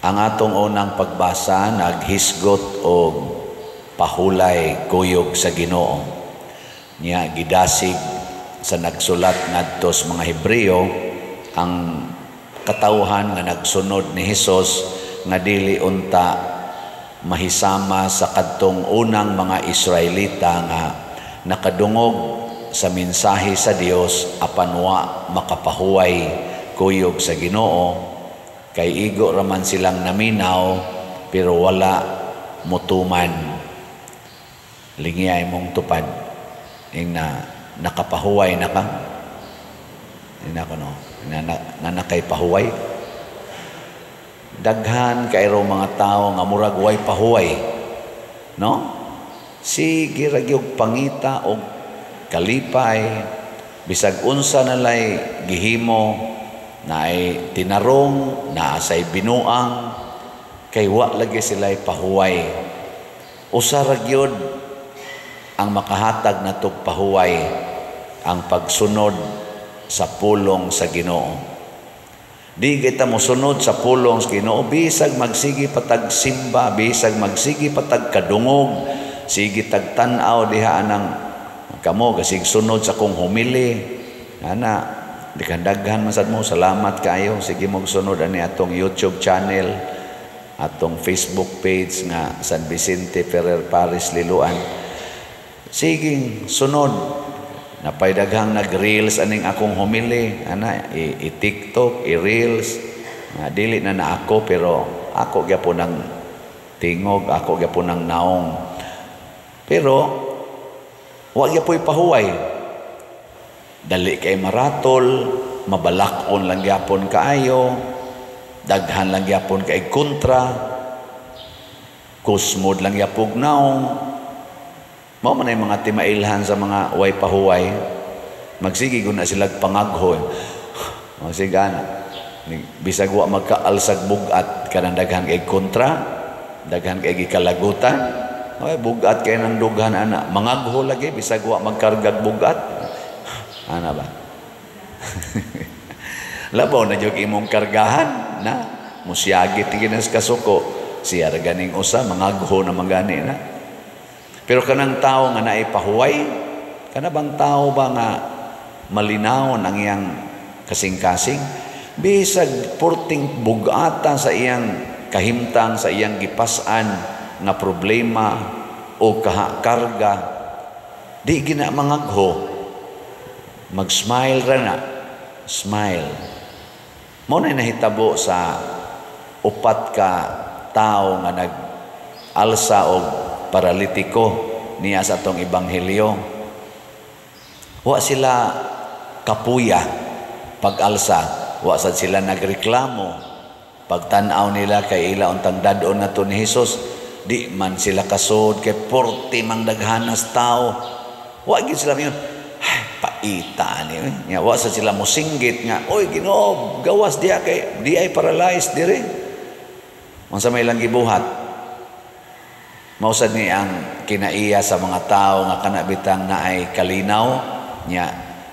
Ang atong unang pagbasa naghisgot og pahulay kuyog sa Ginoo. Niya gidasig sa nagsulat ngadto sa mga Hebreo ang katawhan nga nagsunod ni Hesus nga dili unta mahisama sa kadtong unang mga Israelita nga nakadungog sa mensahe sa Dios apan wa makapahuway kuyog sa Ginoo. Kay igo raman silang naminaw pero wala mutuman. Lingiyay mong tupad ing na nakapahuway na ka. Ina ko no, na nakay pahuway. Daghan kay ro mga tao nga murag way pahuway. No? Sige ra gyud pangita og kalipay bisag unsa nalay gihimo na ay tinarong, na asay binuang, kay wa lagi sila'y pahuway. Usa ra gyud ang makahatag na tog pahuway, ang pagsunod sa pulong sa Ginoo. Di kita mo sunod sa pulong sa Ginoo, bisag magsigi patag simba, bisag magsigi patag kadungog, sige tagtanaw diha anang kamo kasig sunod sa kong humili. Ana di kandaghan masad mo, salamat kayo. Sige mong sunod ani atong YouTube channel, atong Facebook page nga San Vicente Ferrer Paris Liloan. Sige sunod, napay daghang nag-reels aning akong humili, ana i-TikTok, i-reels. Dili na ako pero ako gyapon ang tingog, ako gyapon ang naong. Pero wa gyapon pahuway. Dali kay maratol, mabalakon lang gyapon kaayo, daghan lang gyapon kay kontra, kusmod lang gyapog naong. Mao man ay mga timailhan sa mga way pahuway. Magsigi gud na sila pangagho. Masigana. Bisag wa magkaalsag bugat kanang daghan kay kontra, daghan kay gikalagutan. Ay bugat kay nang dughan ana, mangagho lagi bisag wa magkargag bugat. Ana ba? Labaw na jud imong kargahan na musyagit ginas kasuko siya ganing usa mangagho na magani na. Pero kanang tao nga naay pahuway, kana bang tao ba nga malinaw ang iyang kasing-kasing, bisag purting bugata sa iyang kahimtang, sa iyang gipas-an nga problema o karga, di gina mangagho. Mag-smile ra na. Smile. Mo na nahitabo sa upat ka tao nga nag-alsa og paralitiko niya sa atong ebanghelyo. Wa sila kapuya pag-alsa. Wa sad sila nagreklamo. Pagtan-aw nila kay ila untang dadon nato ni Hesus, di man sila kasod kay porti mang daghanas tao. Wa gid sila yun. Paita ni wa sa sila mosinggit nga oy Ginoo gawas diha kay di ay paralyzed dire unsa may lang gibuhat mausad ni ang kinaiya sa mga tao nga kanabitang naay kalinaw nya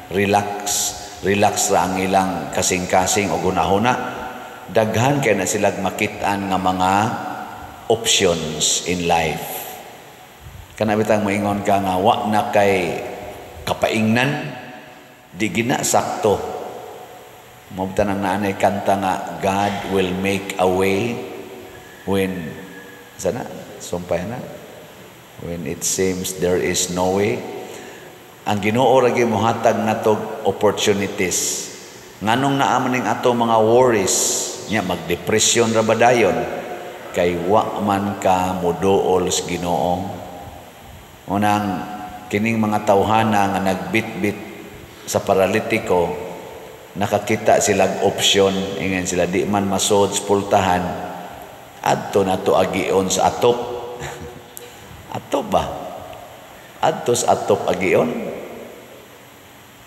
relax ra ang ilang kasing-kasing o gunahuna daghan kay na sila makit-an nga mga options in life kanabitang moingon ka nga wa na kay kapaingnan di gina sakto mabta nang naanay kanta nga God will make a way when sana sumpay na when it seems there is no way. Ang Ginoo ra gyud mohatag natog opportunities nganong naa man ning ato mga worries nya magdepresyon ra badayon kay wa man ka moduol sa Ginoo. Unang kining mga tawhana nga nagbitbit sa paralitiko nakakita silang option ingon sila di man masod sa pultahan adto nato agion sa atop. Atop ba? Adto sa atop agion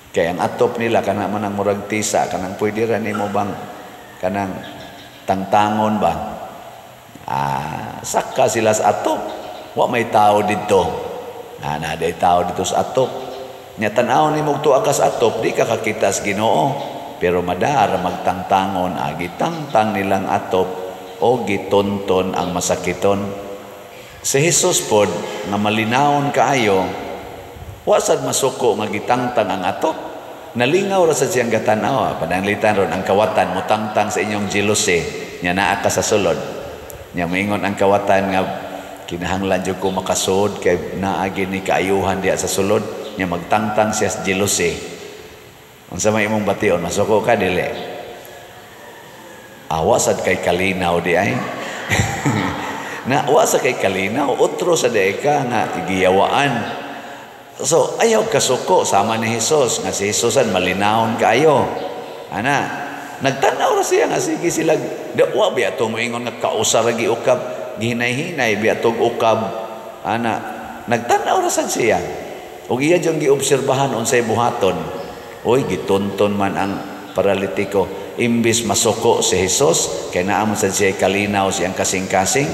kay ang atop nila kana man ang murag tisa kanang pwede ra nimo bang kanang tangtangon ba saka sila sa atop wa may tao didto. Na day tao dito sa atop. Nya tan-aw ni mog tuwa ka sa atop, di ka kakita sa Ginoo. Pero madara magtangtangon agi tangtang nilang atop o gitonton ang masakiton. Si Jesus pod nga malinawon kaayo, wa sad masuko nga gitangtang ang ato. Nalingaw ra sa siyang gatanaw, pananglitan ron ang kawatan mutangtang sa inyong jealousy, nya naa ka sa sulod. Nya moingon ang kawatan nga kinahanglan jud ko makasud kay naa gini kaayuhan diha sa sulod, nya magtangtang siya sa jealousy. Unsa may imong bation, masuko ka dili? Awa sad kay kalinaw di ay. Na wa sa kay kalinaw, otro sa di ka nga igiyawaan. So, ayaw kasuko sama ni Jesus. Nga si Jesusan malinawon kaayo. Ana, nagtanaw ra siya nga sige sila. Wa biya itong moingon nga kausar lagi ukab. Gihinay-hinay biya itong ukab. Ana, nagtanaw ra sad siya. O iya diyang giobserbahan unsay buhaton. Oy, gitunton man ang paralitiko. Imbis masuko si Jesus, kaya naamon sad siya kalinaw siyang kasing-kasing.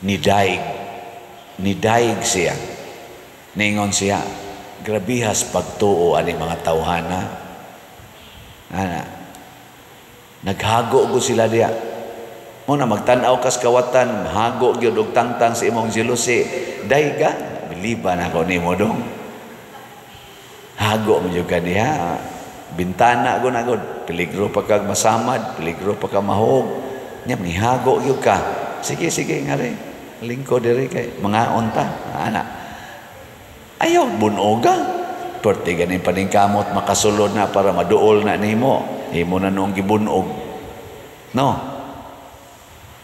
Nidaig siya. Ningon siya, grabihas pagtuo ani mga tawhana. Ana, naghago ko sila diya. Muna magtanaw kas kawatan, hago gyud og tangtang sa imong jealousy. Dayga, biliban ako nimo dong. Hago mo jud ka diha. Bintana ko na gud, peligro pa kag masamad, peligro pa ka mahog. Nya mihago gyud ka. Sige ngari. Lingko diri kay mga unta. Ana. Ayaw bunoga. Perti ganin paningkamot makasulod na para maduol na nimo. Himo na noong gibunog. No.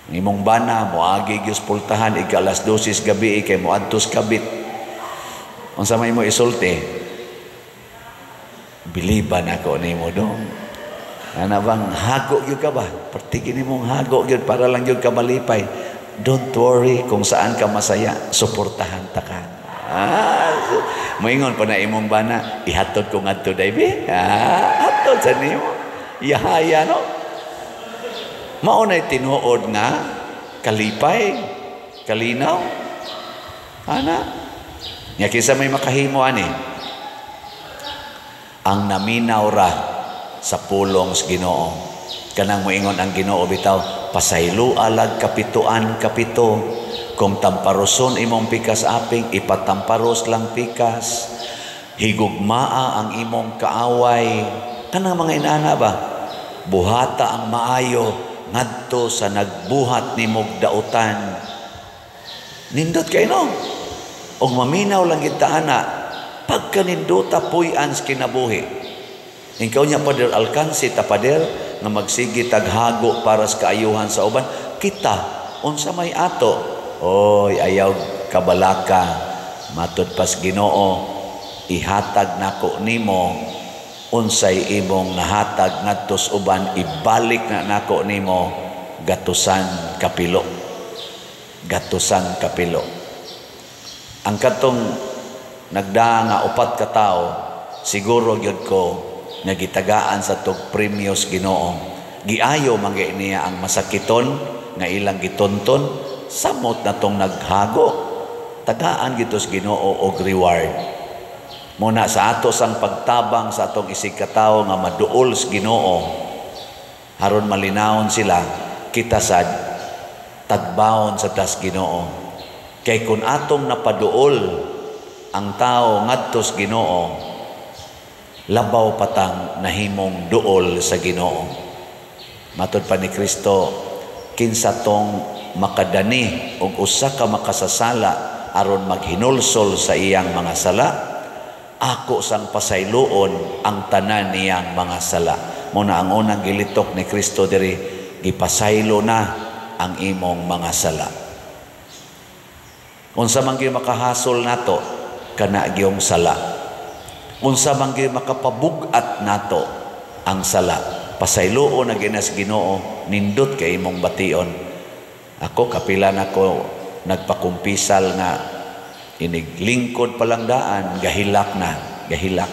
Imong bana moagi gyud pultahan ika alas 12 gabi kay moadtos kabit. Unsa may mo isulti? Biliban ako nimo dong. Ana bang hago gyud ka ba? Perti gini mong hago gyud para lang gyud ka malipay. Don't worry kung saan ka masaya, suportahan ta ka. Moingon pa na imong bana, ihatod ko ngadto daybe. Hatod sa nimo. Yahaya no. Mao nay tinuod nga kalipay, kalinaw. Ana. Nya kinsa may makahimo ani? Ang naminaw ra sa pulong sa Ginoo. Kanang moingon ang Ginoo bitaw, pasaylo alag kapituan kapito. Kung tamparoson imong pikas aping, ipatamparos lang pikas. Higugmaa ang imong kaaway. Kanang mga inana ba? Buhata ang maayo ngadto sa nagbuhat nimog dautan. Nindot kay no. Og maminaw lang kita ana. Pagka nindota puy-an sa kinabuhi. Ikaw niya pader alkansi tapader nga magsigi taghago para sa kaayuhan sa uban. Kita unsa may ato. Oy, ayaw kabalaka, matud pas Ginoo, ihatag nako nimo, unsay imong nahatag ngadtos uban, ibalik na nako nimo, gatusan kapilo. Gatusan kapilo. Ang katong nagdaa nga 4 ka tawo, siguro gyud ko nagitagaan sa tug premyos Ginoo. Giayo man niya ang masakiton nga ilang gitonton. Samot na tong naghago, tagaan gitos Ginoo og reward. Muna sa ato sang pagtabang sa atong isig katawo nga maduol sa Ginoo, haron malinawon sila, kita sad tagbawon sa tas Ginoo. Kay kun atong napaduol ang tao ngadto sa Ginoo, labaw patang nahimong duol sa Ginoo. Matud pa ni Kristo, kinsa tong makadani og usa ka makasasala aron maghinulsol sa iyang mga sala, ako sang pasayloon ang tanan niyang mga sala. Muna ang unang gilitok ni Kristo diri, gipasaylo na ang imong mga sala. Unsa man gyud makahasol nato kana gyung sala. Unsa man gyud makapabug-at nato ang sala. Pasayloon na ginas Ginoo, nindot kay imong bation. Ako kapila na ko nagpakumpisal nga iniglingkod palang daan, gahilak na, gahilak.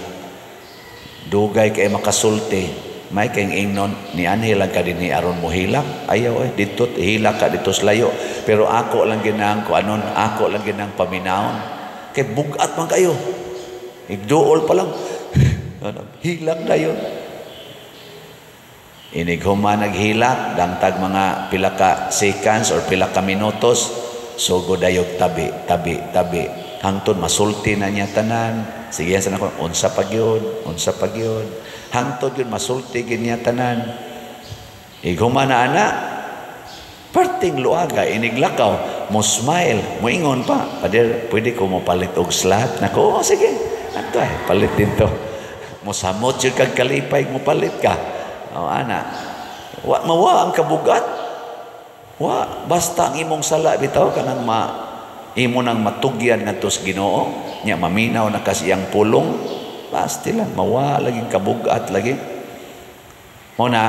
Dugay kay makasulti, may kayong ingnon, ni anhilang ka din ni aron mo hilak. Ayaw dito hilak ka dito sa layo. Pero ako lang ginang ko anon, ako lang ginang paminahon. Kay bugat man kayo. Igduol pa lang. Hilak na yun. Inig human naghilak, dangtag mga pila ka seconds or pila ka minutos, sugod ayog tabi, tabi, tabi. Hangtod masulti na niya tanan. Sige sa nako, unsa pa gyud, unsa pa gyud. Hangtod yun masulti gid niya tanan. Ighuman na ana, parting luaga, iniglakaw, mo smile, mo ingon pa, pader, pwede ko mo palit og slot? Nako, oh, sige, ato palit din to. Mo samot yun kag kalipay, mo palit ka. O ana, mawa ang kabugat. Wa, basta ang imong sala, bitaw ka nang imo nang matugyan nga tos Ginoo, nya maminaw na kasiyang pulong, basta lang, mawa laging kabugat lagi. Muna,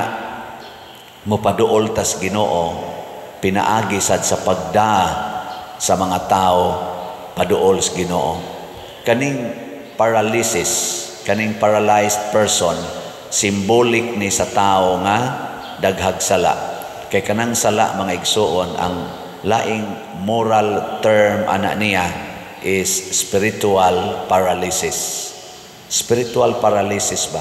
mo paduol tas Ginoo, pinaagi sad sa pagda sa mga tao, paduol sa Ginoo. Kaning paralysis, kaning paralyzed person, symbolic ni sa tao nga daghag sala. Kay kanang sala mga igsuon, ang laing moral term ana niya is spiritual paralysis. Spiritual paralysis ba?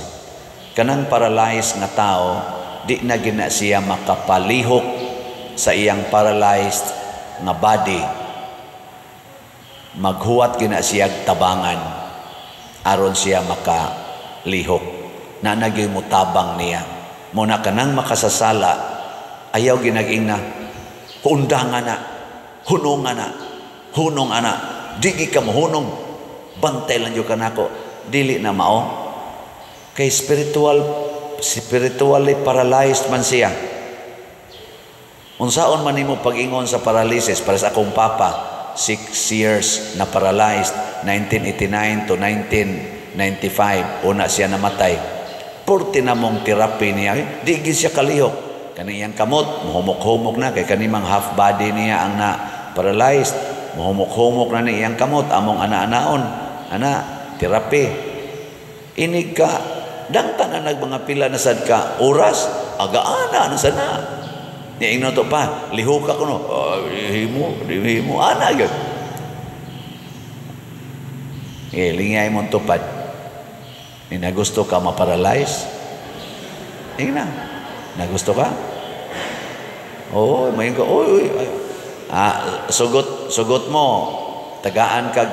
Kanang paralyzed nga tao, di na gina siya makapalihok sa iyang paralyzed nga body. Maghuwat gina siya tabangan aron siya makalihok. Na nagyoy mo tabang niya. Muna ka nang makasasala, ayaw ginaging na, hundangan na, hunungan na, hunong ana, digi ka mo hunong, bantay lang yung kanako, dili na mao. Kay spiritually paralyzed man siya. Unsaon man nimo pag-ingon sa paralysis, para sa akong papa, 6 years na paralyzed, 1989 to 1995, una siya namatay. Porti na mong therapy niya, di gid siya kalihok. Kaniyang kamot, muhumok-humok na, kay kanimang half body niya ang na paralyzed, muhumok-humok na niyang kamot, among ana-anaon, therapy. Inig ka, dangtan na mga pila na sad ka, oras, agaana na sana. Niya to pa, lihok ako no, lihimo, ana yun. Lingay mong tupad. Nagusto ka maparalyze? Nagusto ka? Oo, mayon ka. Sugot mo, tagaan kag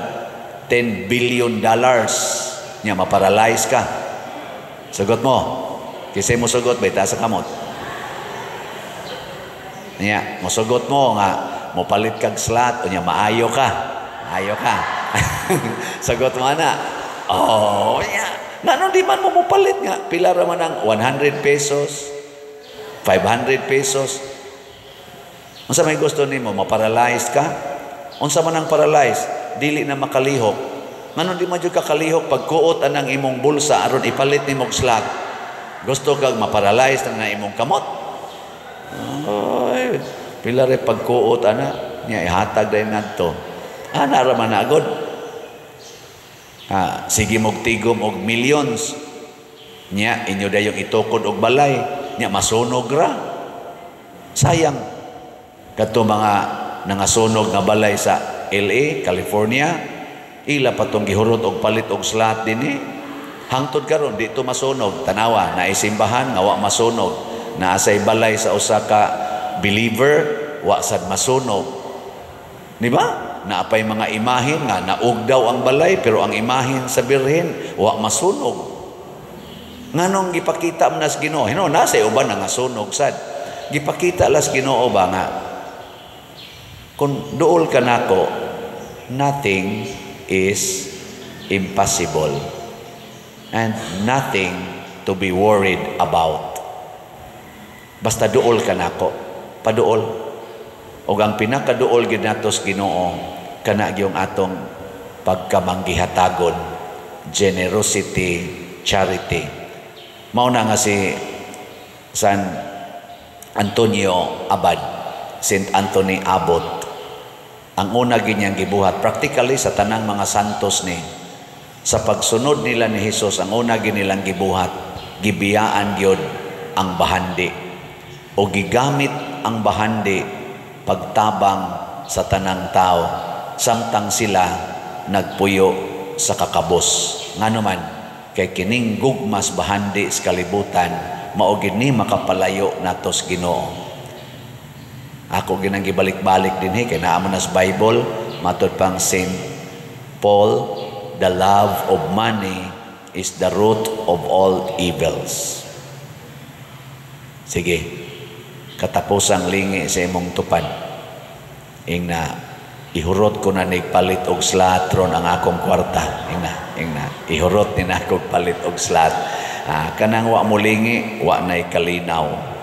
$10 billion niya, maparalyze ka. Sugot mo. Kasi mo sugot, bay, taas sa kamot. Niya, masugot mo nga, mopalit kag slot, o niya, maayo ka. Maayo ka. Sagot mo na. Oh, yeah. Nanon di man mo mupalit nga, pila raman ang 100 pesos, 500 pesos. Unsa may gusto nimo, maparalyzed ka? Unsa man ang paralyzed, dili na makalihok. Nanon di man jud ka kalihok pagkuot anang imong bulsa aron ipalit nimo og slot. Gusto kag maparalyzed ang imong kamot? Ay, pila re pagkuot ana, nya ihatag dayon ngadto. Ana ra man agod. Sige mong tigom og millions niya, inyo dayong itukod og balay niya, masunog ra. Sayang kato mga nangasunog nga balay sa LA, California, ila patong gihurot og palit og slot dinhi. Hangtod karon dito masunog, tanawa na isimbahan nga wa masunog, naasay balay sa usa ka believer wa sad masunog, di ba? Naapay mga imahin nga naug daw ang balay, pero ang imahin sa birhen wa masunog. Nganong gipakita man nas Ginoo? Hino nasa uban nga sunog sad. Gipakita las Ginoo ba nga kung duol ka nako, nothing is impossible and nothing to be worried about. Basta duol ka nako, paduol. O ang pinakaduol gid natos Ginoo, kana gyung atong pagkamanggihatagon, generosity, charity. Mao na nga si San Antonio Abad, Saint Anthony Abbot, ang una ganyang gibuhat practically sa tanang mga santos ni, sa pagsunod nila ni Hesus, ang una ginilang gibuhat, gibiyaan gyud ang bahandi o gigamit ang bahandi pagtabang sa tanang tao, samtang sila nagpuyo sa kakabos. Nga naman, kay kining gugmas bahandi sa kalibutan, mao gid ni makapalayo natos Ginoo. Ako ginang gibalik-balik dinhi kay naa man sa Bible matud pang Saint Paul, the love of money is the root of all evils. Sige, katapusang lingi sa imong tupad. Ingna, ihurot ko na nigpalit og slatron ang akong kwarta. Ingna, ihurot ni na akong palit og slat. Kanang wa mo lingi, wa na'y kalinaw.